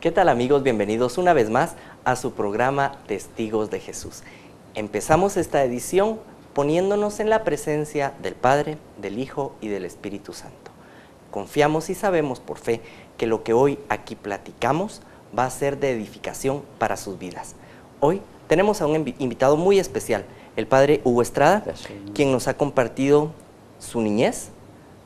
¿Qué tal, amigos? Bienvenidos una vez más a su programa Testigos de Jesús. Empezamos esta edición poniéndonos en la presencia del Padre, del Hijo y del Espíritu Santo. Confiamos y sabemos por fe que lo que hoy aquí platicamos va a ser de edificación para sus vidas. Hoy tenemos a un invitado muy especial, el Padre Hugo Estrada, quien nos ha compartido su niñez,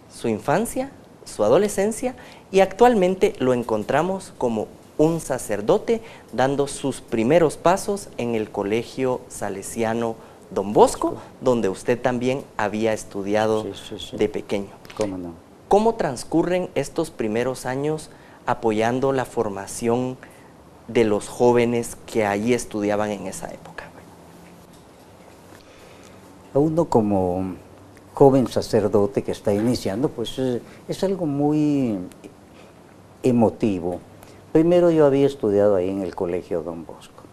su infancia, su adolescencia, y actualmente lo encontramos como un sacerdote dando sus primeros pasos en el Colegio Salesiano Don Bosco, donde usted también había estudiado de pequeño. ¿Cómo no? ¿Cómo transcurren estos primeros años apoyando la formación de los jóvenes que allí estudiaban en esa época? A uno como joven sacerdote que está iniciando, pues es algo muy emotivo. Primero yo había estudiado ahí en el Colegio Don Bosco,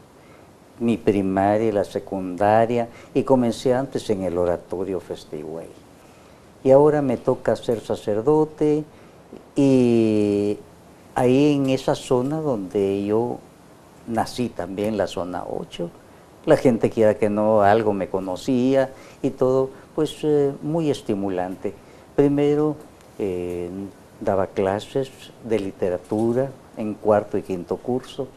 mi primaria y la secundaria, y comencé antes en el Oratorio Festigüey. Y ahora me toca ser sacerdote, y ahí en esa zona donde yo nací también, la zona 8, la gente quiera que no, algo me conocía y todo, pues muy estimulante. Primero daba clases de literatura en cuarto y quinto curso,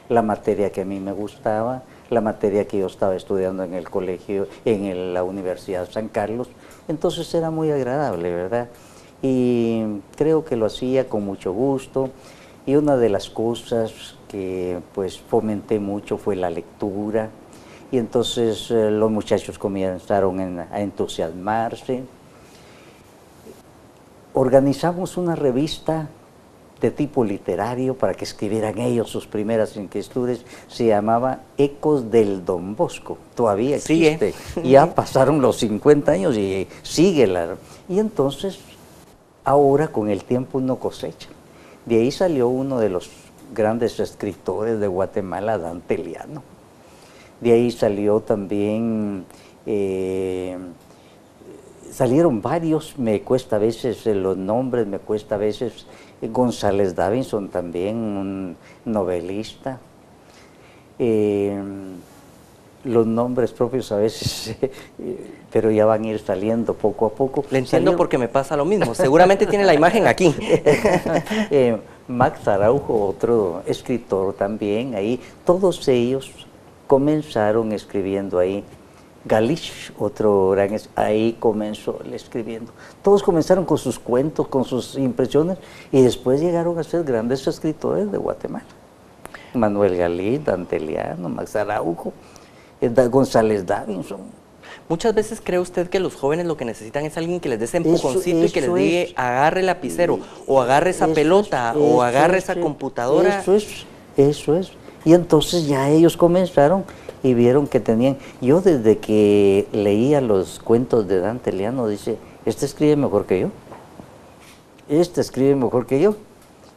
la materia que a mí me gustaba, la materia que yo estaba estudiando en el colegio, en la Universidad San Carlos, entonces era muy agradable, ¿verdad? Y creo que lo hacía con mucho gusto, y una de las cosas que pues fomenté mucho fue la lectura, y entonces los muchachos comenzaron a entusiasmarse. Organizamos una revista de tipo literario para que escribieran ellos sus primeras inquietudes, se llamaba Ecos del Don Bosco, todavía existe, ya pasaron los 50 años y sigue y entonces ahora con el tiempo uno cosecha. De ahí salió uno de los grandes escritores de Guatemala, Dante Liano. De ahí salió también, salieron varios, me cuesta a veces los nombres, me cuesta a veces, González Davinson también, un novelista. Los nombres propios a veces, pero ya van a ir saliendo poco a poco. Le entiendo porque me pasa lo mismo, seguramente tiene la imagen aquí. Max Araujo, otro escritor también, ahí, todos ellos comenzaron escribiendo ahí. Galich, otro gran, ahí comenzó escribiendo. Todos comenzaron con sus cuentos, con sus impresiones, y después llegaron a ser grandes escritores de Guatemala. Manuel Galich, Dante Liano, Max Araujo, González Davinson. Muchas veces cree usted que los jóvenes lo que necesitan es alguien que les dé ese empujoncito y que les diga, agarre el lapicero, o agarre esa pelota, o agarre esa computadora. Eso es. Y entonces ya ellos comenzaron y vieron que tenían... Yo desde que leía los cuentos de Dante Liano, dice, este escribe mejor que yo. Este escribe mejor que yo.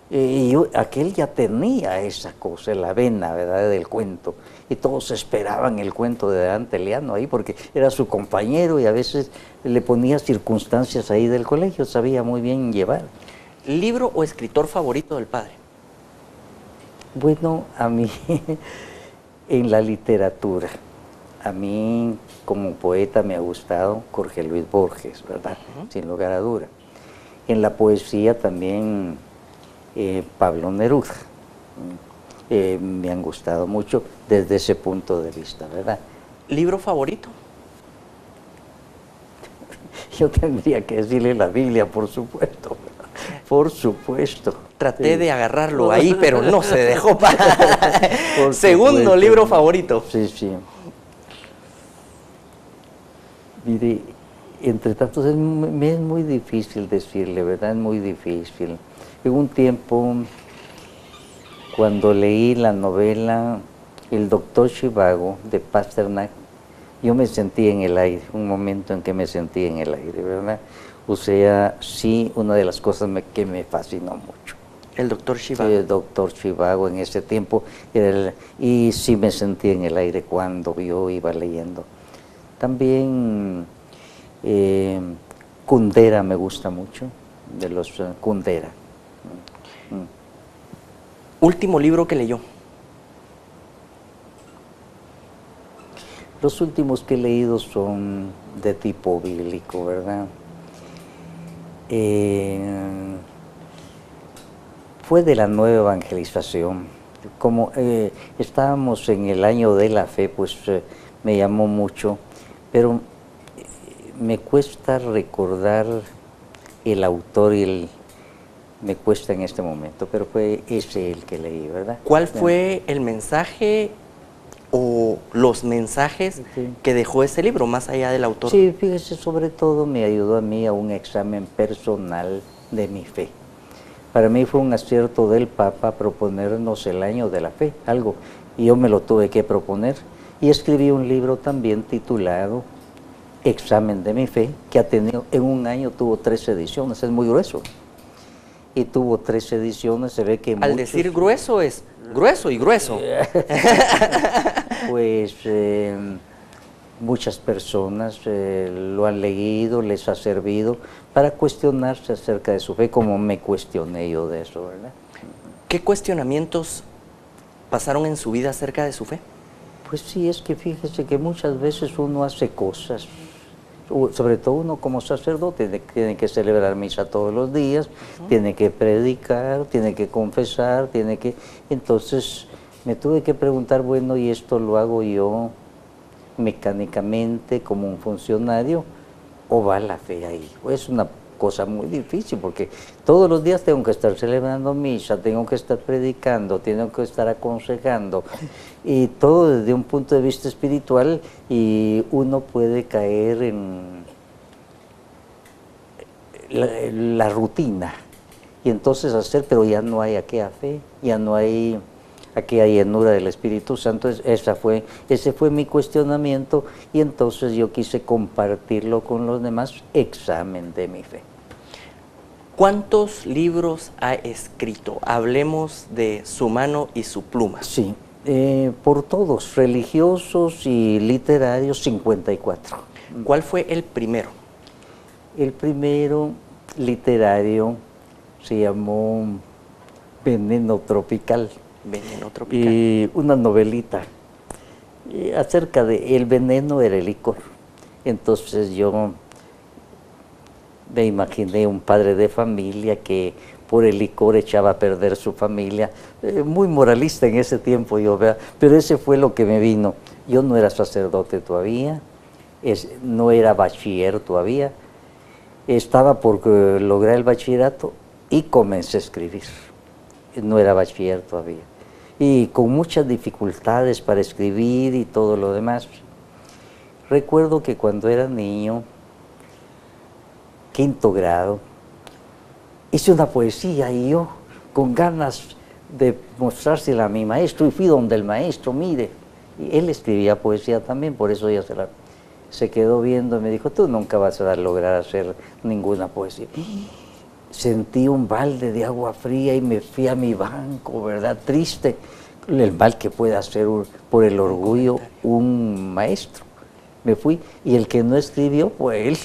Y aquel ya tenía esa cosa, la vena, ¿verdad?, del cuento. Y todos esperaban el cuento de Dante Liano ahí porque era su compañero y a veces le ponía circunstancias ahí del colegio, sabía muy bien llevar. ¿Libro o escritor favorito del padre? Bueno, a mí, en la literatura, a mí como poeta me ha gustado Jorge Luis Borges, ¿verdad? Sin lugar a duda. En la poesía también Pablo Neruda. Me han gustado mucho desde ese punto de vista, ¿verdad? ¿Libro favorito? Yo tendría que decirle la Biblia, por supuesto. Por supuesto. Traté de agarrarlo ahí, pero no se dejó para... Segundo libro favorito. Sí. Mire, entre tantos, me es muy difícil decirle, ¿verdad? Es muy difícil. En un tiempo, cuando leí la novela El Doctor Zhivago de Pasternak, yo me sentí en el aire, un momento en que me sentí en el aire, ¿verdad? O sea, sí, una de las cosas que me fascinó mucho. El Doctor Zhivago. Sí, el Doctor Zhivago en ese tiempo, y sí me sentí en el aire cuando yo iba leyendo. También Kundera me gusta mucho, de los Kundera. Último libro que leyó. Los últimos que he leído son de tipo bíblico, ¿verdad? Fue de la nueva evangelización. Como estábamos en el año de la fe, pues me llamó mucho, pero me cuesta recordar el autor y me cuesta en este momento, pero fue ese el que leí, ¿verdad? ¿Cuál fue el mensaje o los mensajes que dejó ese libro, más allá del autor? Sí, fíjese, sobre todo me ayudó a mí a un examen personal de mi fe. Para mí fue un acierto del Papa proponernos el año de la fe, algo, y yo me lo tuve que proponer. Y escribí un libro también titulado Examen de mi fe, que ha tenido, en un año tuvo 3 ediciones, es muy grueso. Y tuvo 3 ediciones, se ve que Al decir grueso es grueso y grueso. Pues muchas personas lo han leído, les ha servido para cuestionarse acerca de su fe, como me cuestioné yo de eso, ¿verdad? ¿Qué cuestionamientos pasaron en su vida acerca de su fe? Pues sí, es que fíjese que muchas veces uno hace cosas, sobre todo uno como sacerdote, tiene que celebrar misa todos los días, tiene que predicar, tiene que confesar, Entonces me tuve que preguntar, bueno, ¿y esto lo hago yo mecánicamente como un funcionario o va la fe ahí? Es una cosa muy difícil porque todos los días tengo que estar celebrando misa, tengo que estar predicando, tengo que estar aconsejando y todo desde un punto de vista espiritual, y uno puede caer en la rutina y entonces pero ya no hay aquella fe, ya no hay aquella llenura del Espíritu Santo. Ese fue mi cuestionamiento, y entonces yo quise compartirlo con los demás, examen de mi fe. ¿Cuántos libros ha escrito? Hablemos de su mano y su pluma. Sí, por todos, religiosos y literarios, 54. ¿Cuál fue el primero? El primero literario se llamó Veneno Tropical. Veneno Tropical. Y una novelita acerca de el veneno era el licor. Entonces yo me imaginé un padre de familia que por el licor echaba a perder su familia, muy moralista en ese tiempo yo, ¿verdad? Pero ese fue lo que me vino. Yo no era sacerdote todavía, no era bachiller todavía, estaba por lograr el bachillerato y comencé a escribir. No era bachiller todavía. Y con muchas dificultades para escribir y todo lo demás. Recuerdo que cuando era niño, 5º grado, hice una poesía y yo, con ganas de mostrársela a mi maestro, y fui donde el maestro, mire, y él escribía poesía también, por eso ya se quedó viendo y me dijo, tú nunca vas a lograr hacer ninguna poesía. Sentí un balde de agua fría y me fui a mi banco, ¿verdad? Triste, el mal que puede hacer por el orgullo un maestro. Me fui, y el que no escribió fue él.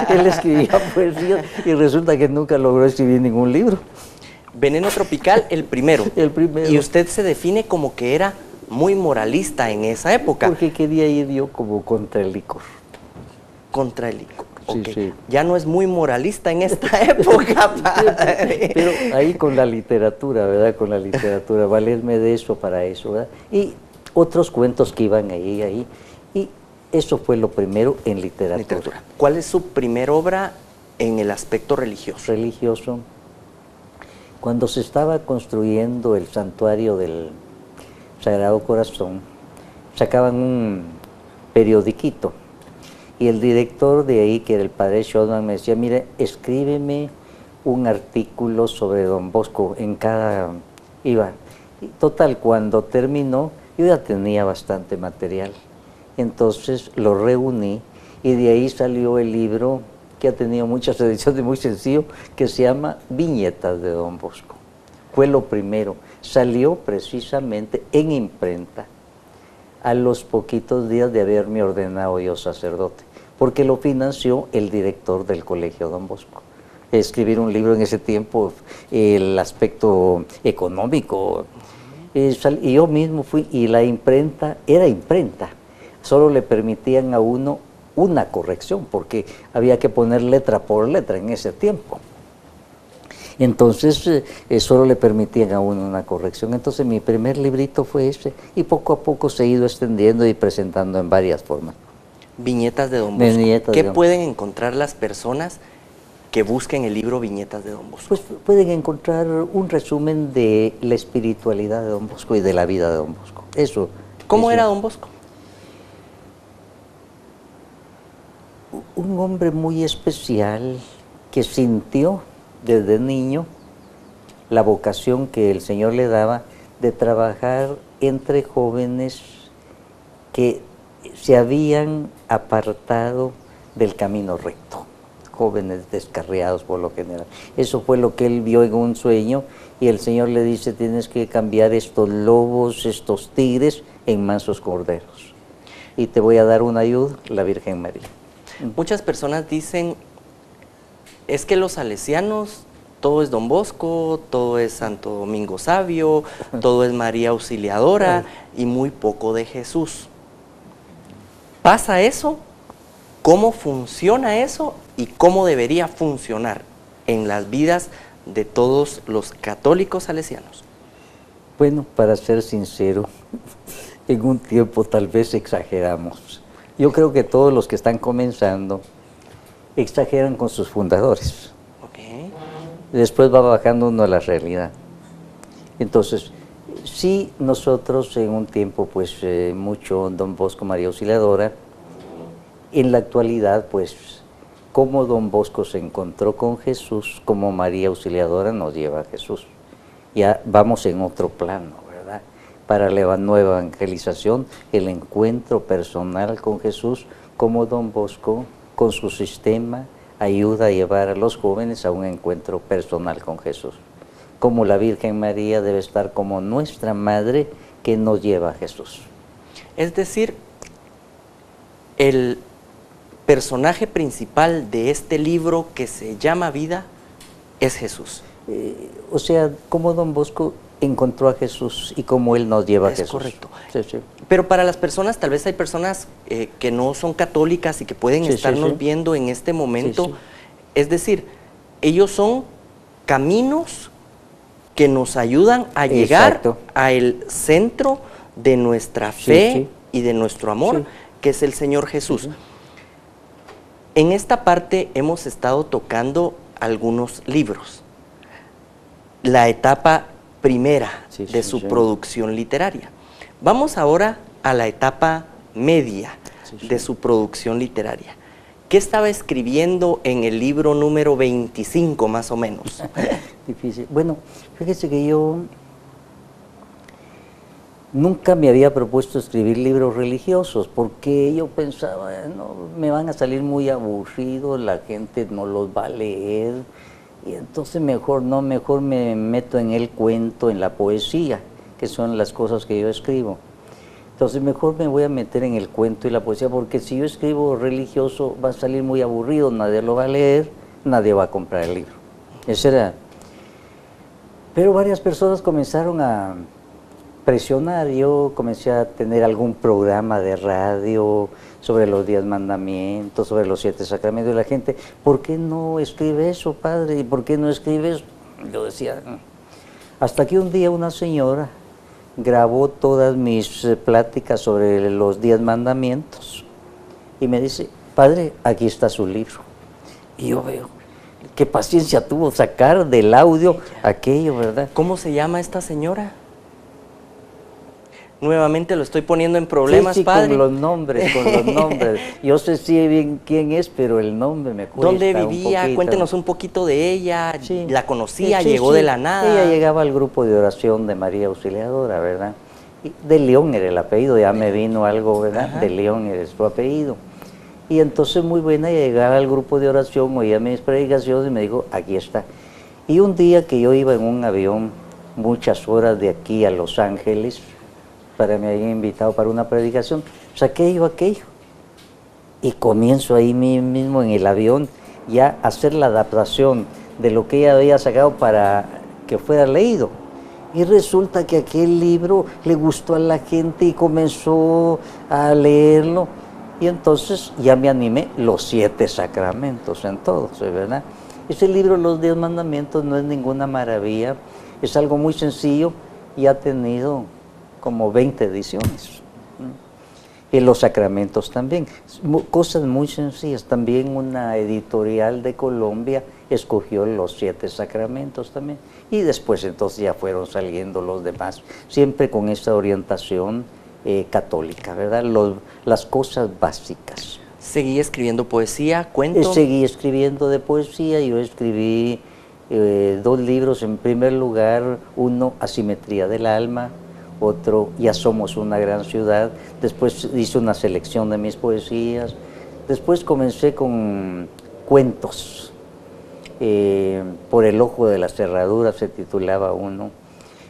Él escribía poesía y resulta que nunca logró escribir ningún libro. Veneno Tropical, el primero. El primero. Y usted se define como que era muy moralista en esa época. Porque quería ir yo como contra el licor. Contra el licor. Sí, Okay. sí. Ya no es muy moralista en esta época, padre. Pero ahí con la literatura, ¿verdad? Con la literatura, valerme de eso para eso, ¿verdad? Y otros cuentos que iban ahí. Y eso fue lo primero en literatura. ¿Cuál es su primera obra en el aspecto religioso? Religioso. Cuando se estaba construyendo el santuario del Sagrado Corazón, sacaban un periodiquito. Y el director de ahí, que era el padre Shodman, me decía, mire, escríbeme un artículo sobre Don Bosco en cada... Y total, cuando terminó, yo ya tenía bastante material. Entonces lo reuní y de ahí salió el libro, que ha tenido muchas ediciones, muy sencillo, que se llama Viñetas de Don Bosco. Fue lo primero. Salió precisamente en imprenta a los poquitos días de haberme ordenado yo sacerdote, porque lo financió el director del Colegio Don Bosco. escribir un libro en ese tiempo, el aspecto económico. Y yo mismo fui, y la imprenta era imprenta, solo le permitían a uno una corrección, porque había que poner letra por letra en ese tiempo. Entonces, solo le permitían a uno una corrección. Entonces, mi primer librito fue ese, y poco a poco se ha ido extendiendo y presentando en varias formas. Viñetas de Don Bosco. ¿Qué pueden encontrar las personas que busquen el libro Viñetas de Don Bosco? Pues pueden encontrar un resumen de la espiritualidad de Don Bosco y de la vida de Don Bosco. Eso. ¿Cómo era Don Bosco? Un hombre muy especial que sintió desde niño la vocación que el Señor le daba de trabajar entre jóvenes que se habían apartado del camino recto, jóvenes descarriados por lo general. Eso fue lo que él vio en un sueño, y el Señor le dice: tienes que cambiar estos lobos, estos tigres, en mansos corderos, y te voy a dar una ayuda, la Virgen María. Muchas personas dicen, es que los salesianos, todo es Don Bosco, todo es Santo Domingo Sabio, todo es María Auxiliadora, y muy poco de Jesús. ¿Pasa eso? ¿Cómo funciona eso? ¿Y cómo debería funcionar en las vidas de todos los católicos salesianos? Bueno, para ser sincero, en un tiempo tal vez exageramos. Yo creo que todos los que están comenzando exageran con sus fundadores. Okay. Después va bajando uno a la realidad. Entonces, sí, nosotros en un tiempo, pues mucho Don Bosco, María Auxiliadora. En la actualidad, pues, como Don Bosco se encontró con Jesús, como María Auxiliadora nos lleva a Jesús. Ya vamos en otro plano, ¿verdad? Para la nueva evangelización, el encuentro personal con Jesús, como Don Bosco, con su sistema, ayuda a llevar a los jóvenes a un encuentro personal con Jesús. Como la Virgen María debe estar como nuestra madre que nos lleva a Jesús. Es decir, el personaje principal de este libro que se llama Vida es Jesús. O sea, como Don Bosco encontró a Jesús y como Él nos lleva a Jesús. Es correcto. Sí, sí. Pero para las personas, tal vez hay personas que no son católicas y que pueden estarnos viendo en este momento. Es decir, ellos son caminos que nos ayudan a llegar al centro de nuestra fe y de nuestro amor, que es el Señor Jesús. En esta parte hemos estado tocando algunos libros. La etapa primera de su producción literaria. Vamos ahora a la etapa media de su producción literaria. ¿Qué estaba escribiendo en el libro número 25 más o menos? Difícil. Bueno, fíjese que yo nunca me había propuesto escribir libros religiosos, porque yo pensaba, no, me van a salir muy aburridos, la gente no los va a leer, y entonces mejor me meto en el cuento, en la poesía, que son las cosas que yo escribo. Entonces mejor me voy a meter en el cuento y la poesía, porque si yo escribo religioso va a salir muy aburrido, nadie lo va a leer, nadie va a comprar el libro. Ese era. Pero varias personas comenzaron a presionar. Yo comencé a tener algún programa de radio sobre los 10 mandamientos, sobre los 7 sacramentos, y la gente, ¿por qué no escribe eso, padre? ¿Y por qué no escribe eso? Yo decía, hasta que un día una señora grabó todas mis pláticas sobre los 10 mandamientos y me dice, padre, aquí está su libro. Y yo veo, qué paciencia tuvo sacar del audio aquello, ¿verdad? ¿Cómo se llama esta señora? Nuevamente lo estoy poniendo en problemas, padre. Con los nombres. Yo sé si bien quién es, pero el nombre me cuesta. ¿Dónde vivía? Cuéntenos un poquito de ella. ¿La conocía? ¿Llegó de la nada? Ella llegaba al grupo de oración de María Auxiliadora, ¿verdad? Y de León era el apellido, ya me vino algo, ¿verdad? Ajá. De León era su apellido. Y entonces muy buena, ella llegaba al grupo de oración, oía mis predicaciones y me dijo, aquí está. Y un día que yo iba en un avión, muchas horas de aquí a Los Ángeles, me habían invitado para una predicación, saqué yo aquello y comienzo ahí mismo en el avión ya a hacer la adaptación de lo que ella había sacado para que fuera leído. Y resulta que aquel libro le gustó a la gente y comenzó a leerlo. Y entonces ya me animé, los 7 sacramentos en todos, ¿verdad? Ese libro, Los 10 Mandamientos, no es ninguna maravilla, es algo muy sencillo y ha tenido como 20 ediciones. Y los sacramentos también, cosas muy sencillas. También una editorial de Colombia escogió los 7 sacramentos también. Y después entonces ya fueron saliendo los demás, siempre con esa orientación católica, ¿verdad? Las cosas básicas. ¿Seguí escribiendo poesía, cuentos? Seguí escribiendo de poesía. Yo escribí 2 libros. En primer lugar, uno, Asimetría del Alma, otro, Ya somos una gran ciudad. Después hice una selección de mis poesías. Después comencé con cuentos. Por el ojo de la cerradura se titulaba uno.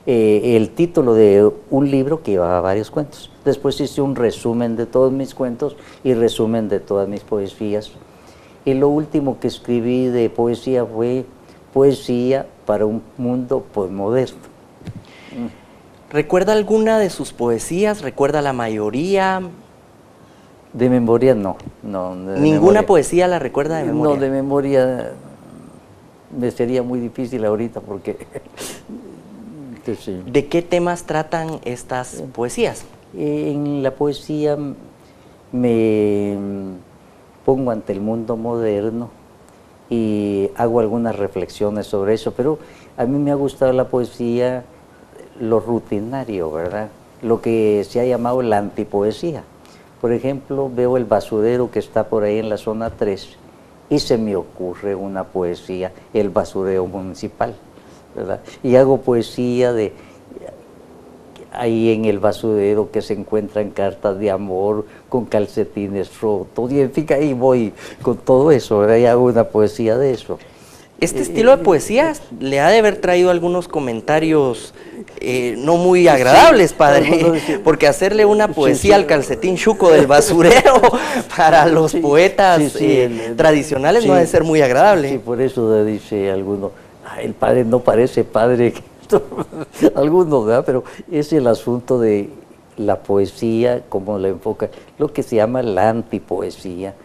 El título de un libro que llevaba varios cuentos. Después hice un resumen de todos mis cuentos y resumen de todas mis poesías. Y lo último que escribí de poesía fue Poesía para un mundo posmoderno. ¿Recuerda alguna de sus poesías? ¿Recuerda la mayoría? De memoria no. ¿Ninguna poesía la recuerda de memoria? No, de memoria me sería muy difícil ahorita porque... Sí. ¿De qué temas tratan estas poesías? En la poesía me pongo ante el mundo moderno y hago algunas reflexiones sobre eso, pero a mí me ha gustado la poesía, lo rutinario, ¿verdad? Lo que se ha llamado la antipoesía. Por ejemplo, veo el basurero que está por ahí en la zona 3 y se me ocurre una poesía, El basurero municipal, ¿verdad? Y hago poesía de ahí en el basurero que se encuentran cartas de amor con calcetines rotos, y en fin, ahí voy con todo eso, ¿verdad? Y hago una poesía de eso. Este estilo de poesía le ha de haber traído algunos comentarios no muy agradables, padre, porque hacerle una poesía al calcetín chuco del basurero para los poetas tradicionales no ha de ser muy agradable. Sí, por eso dice alguno, el padre no parece padre, algunos, ¿verdad? Pero es el asunto de la poesía, como la enfoca, lo que se llama la antipoesía,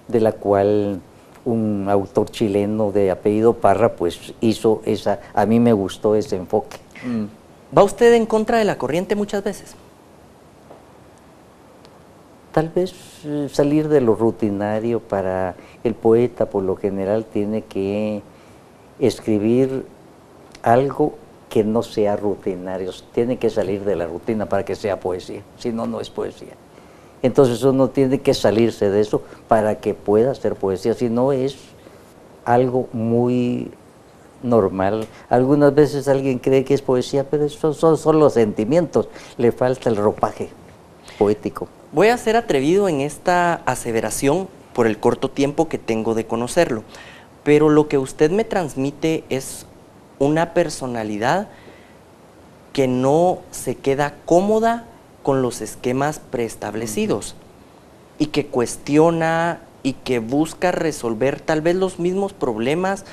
de la cual un autor chileno de apellido Parra pues hizo esa, a mí me gustó ese enfoque. ¿Va usted en contra de la corriente muchas veces? Tal vez salir de lo rutinario. Para el poeta por lo general tiene que escribir algo que no sea rutinario, tiene que salir de la rutina para que sea poesía, si no, no es poesía. Entonces uno tiene que salirse de eso para que pueda hacer poesía, si no es algo muy normal. Algunas veces alguien cree que es poesía, pero eso son los sentimientos, le falta el ropaje poético. Voy a ser atrevido en esta aseveración por el corto tiempo que tengo de conocerlo, pero lo que usted me transmite es una personalidad que no se queda cómoda con los esquemas preestablecidos y que cuestiona y que busca resolver tal vez los mismos problemas,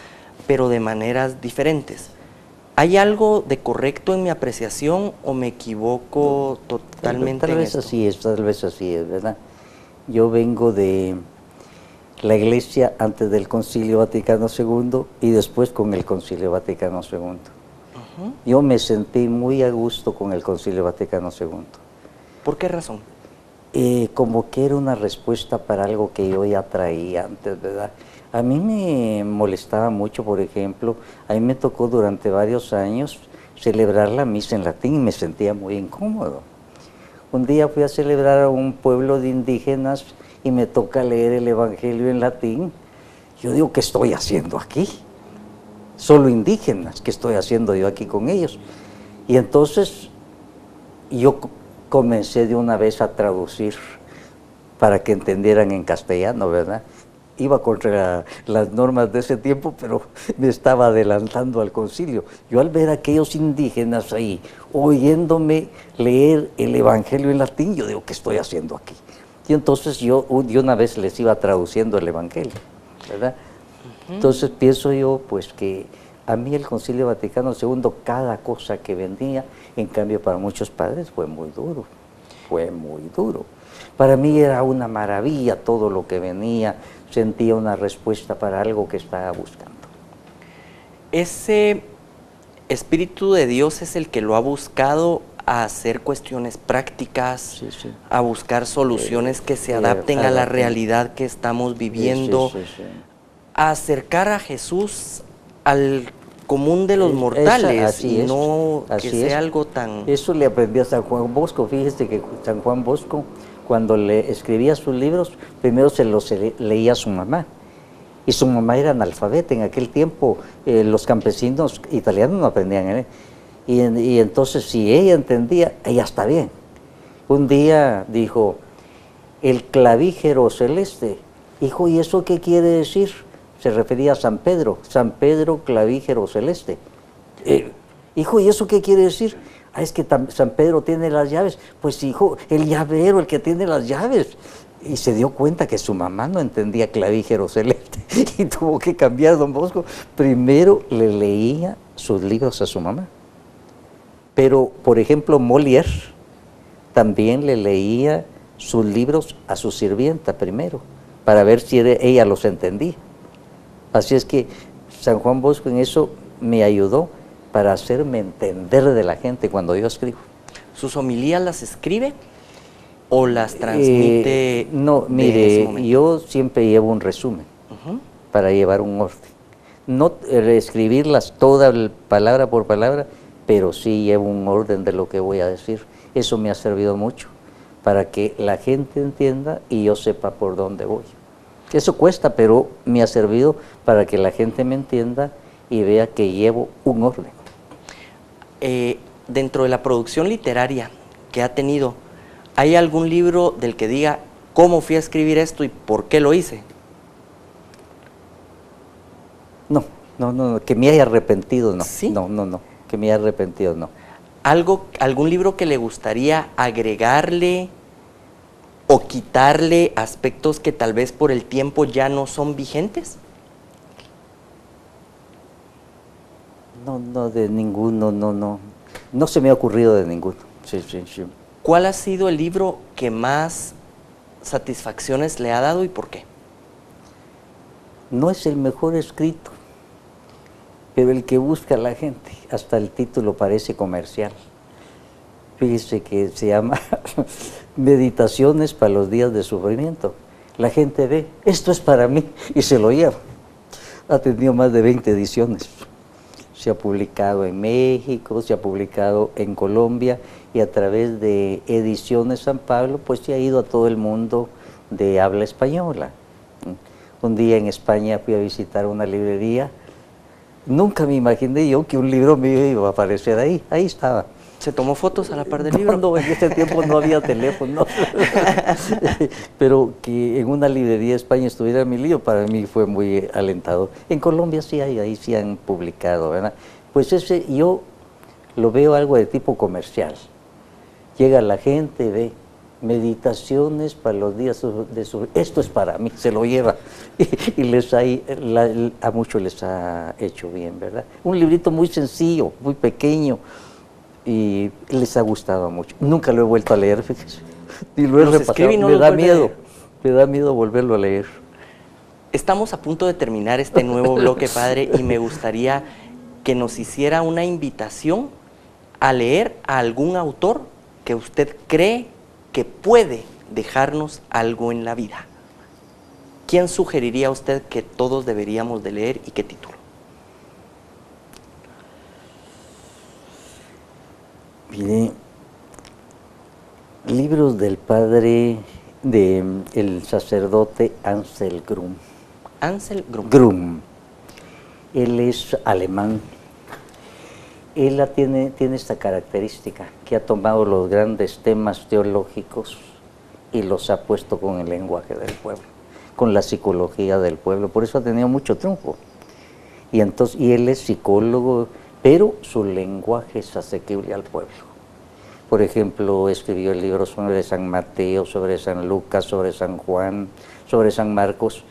pero de maneras diferentes. ¿Hay algo de correcto en mi apreciación o me equivoco totalmente tal en vez esto? Tal vez así es, ¿verdad? Yo vengo de la Iglesia antes del Concilio Vaticano II y después con el Concilio Vaticano II. Yo me sentí muy a gusto con el Concilio Vaticano II. ¿Por qué razón? Como que era una respuesta para algo que yo ya traía antes, ¿verdad? A mí me molestaba mucho, por ejemplo, a mí me tocó durante varios años celebrar la misa en latín y me sentía muy incómodo. Un día fui a celebrar a un pueblo de indígenas y me toca leer el Evangelio en latín. Yo digo, ¿qué estoy haciendo aquí? Solo indígenas, ¿qué estoy haciendo yo aquí con ellos? Y entonces yo comencé de una vez a traducir para que entendieran en castellano, ¿verdad? Iba contra las normas de ese tiempo, pero me estaba adelantando al concilio. Yo al ver a aquellos indígenas ahí, oyéndome leer el Evangelio en latín, yo digo, ¿qué estoy haciendo aquí? Y entonces yo de una vez les iba traduciendo el Evangelio, ¿verdad? Entonces pienso yo pues que a mí el Concilio Vaticano II, cada cosa que venía, en cambio para muchos padres fue muy duro, fue muy duro. Para mí era una maravilla todo lo que venía, sentía una respuesta para algo que estaba buscando. Ese Espíritu de Dios es el que lo ha buscado a hacer cuestiones prácticas, Sí, sí. a buscar soluciones que se adapten a la realidad que estamos viviendo, a acercar a Jesús al común de los mortales así y es, no que así sea es. algo tan... Eso le aprendí a San Juan Bosco. Fíjese que San Juan Bosco, cuando le escribía sus libros, primero se los leía a su mamá. Y su mamá era analfabeta. En aquel tiempo los campesinos italianos no aprendían a leer. Y entonces si ella entendía, ella está bien. Un día dijo, el clavígero celeste. Hijo, ¿y eso qué quiere decir? Se refería a San Pedro clavígero celeste. Hijo, ¿y eso qué quiere decir? Ah, es que San Pedro tiene las llaves. Pues hijo, el llavero, el que tiene las llaves. Y se dio cuenta que su mamá no entendía clavígero celeste y tuvo que cambiar, don Bosco. Primero le leía sus libros a su mamá. Pero, por ejemplo, Molière también le leía sus libros a su sirvienta primero, para ver si ella los entendía. Así es que San Juan Bosco en eso me ayudó para hacerme entender de la gente cuando yo escribo. ¿Sus homilías las escribe o las transmite? No, mire, yo siempre llevo un resumen para llevar un orden. No escribirlas todas palabra por palabra, pero sí llevo un orden de lo que voy a decir. Eso me ha servido mucho para que la gente entienda y yo sepa por dónde voy. Eso cuesta, pero me ha servido para que la gente me entienda y vea que llevo un orden. Dentro de la producción literaria que ha tenido, ¿hay algún libro del que diga cómo fui a escribir esto y por qué lo hice? No, que me haya arrepentido, no. ¿Sí? No, que me haya arrepentido, no. ¿Algún libro que le gustaría agregarle o quitarle aspectos que tal vez por el tiempo ya no son vigentes? No, de ninguno, no. No se me ha ocurrido de ninguno. Sí. ¿Cuál ha sido el libro que más satisfacciones le ha dado y por qué? No es el mejor escrito, pero el que busca a la gente. Hasta el título parece comercial. Fíjese que se llama Meditaciones para los días de sufrimiento. La gente ve, esto es para mí, y se lo lleva. Ha tenido más de 20 ediciones. Se ha publicado en México, se ha publicado en Colombia, y a través de Ediciones San Pablo, pues se ha ido a todo el mundo de habla española. Un día en España fui a visitar una librería. Nunca me imaginé yo que un libro mío iba a aparecer ahí. Ahí estaba. ¿Se tomó fotos a la par del libro? No, en ese tiempo no había teléfono. Pero que en una librería de España estuviera mi libro, para mí fue muy alentador. En Colombia sí hay, ahí sí han publicado, ¿verdad? Pues ese yo lo veo algo de tipo comercial. Llega la gente, ve meditaciones para los días de su... Esto es para mí, se lo lleva. Y a muchos les ha hecho bien, ¿verdad? Un librito muy sencillo, muy pequeño, y les ha gustado mucho. Nunca lo he vuelto a leer, fíjese. Y lo he repasado. No me da miedo volverlo a leer. Estamos a punto de terminar este nuevo bloque, padre, y me gustaría que nos hiciera una invitación a leer a algún autor que usted cree que puede dejarnos algo en la vida. ¿Quién sugeriría a usted que todos deberíamos de leer y qué título? Mire, libros del padre el sacerdote Ansel Grum. Ansel Grum. Grum. Él es alemán. Él tiene esta característica, que ha tomado los grandes temas teológicos y los ha puesto con el lenguaje del pueblo, con la psicología del pueblo. Por eso ha tenido mucho triunfo. Y él es psicólogo, pero su lenguaje es asequible al pueblo. Por ejemplo, escribió el libro sobre San Mateo, sobre San Lucas, sobre San Juan, sobre San Marcos,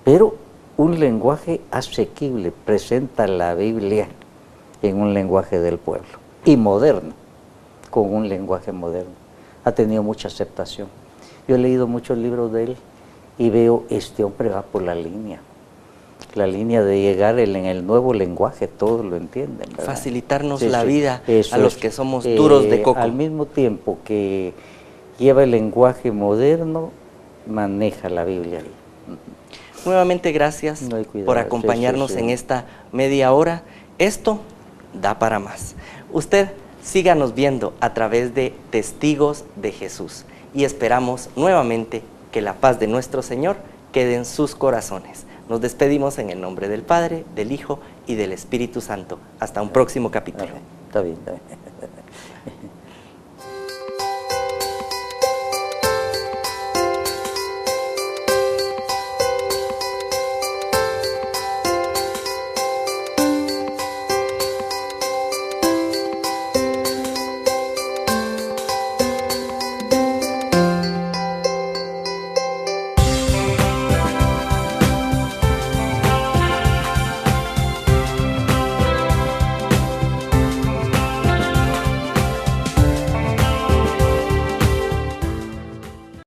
pero un lenguaje asequible, presenta la Biblia en un lenguaje del pueblo y moderno, con un lenguaje moderno. Ha tenido mucha aceptación. Yo he leído muchos libros de él y veo, este hombre va por la línea de llegar en el nuevo lenguaje, todos lo entienden, ¿verdad? Facilitarnos Sí, la sí, vida eso a los es. que somos duros de coco. Al mismo tiempo que lleva el lenguaje moderno, maneja la Biblia ahí. Nuevamente gracias No hay cuidado, por acompañarnos sí, sí. en esta media hora. Esto da para más. Usted síganos viendo a través de Testigos de Jesús y esperamos nuevamente que la paz de nuestro Señor quede en sus corazones. Nos despedimos en el nombre del Padre, del Hijo y del Espíritu Santo. Hasta un próximo capítulo. Está bien, está bien.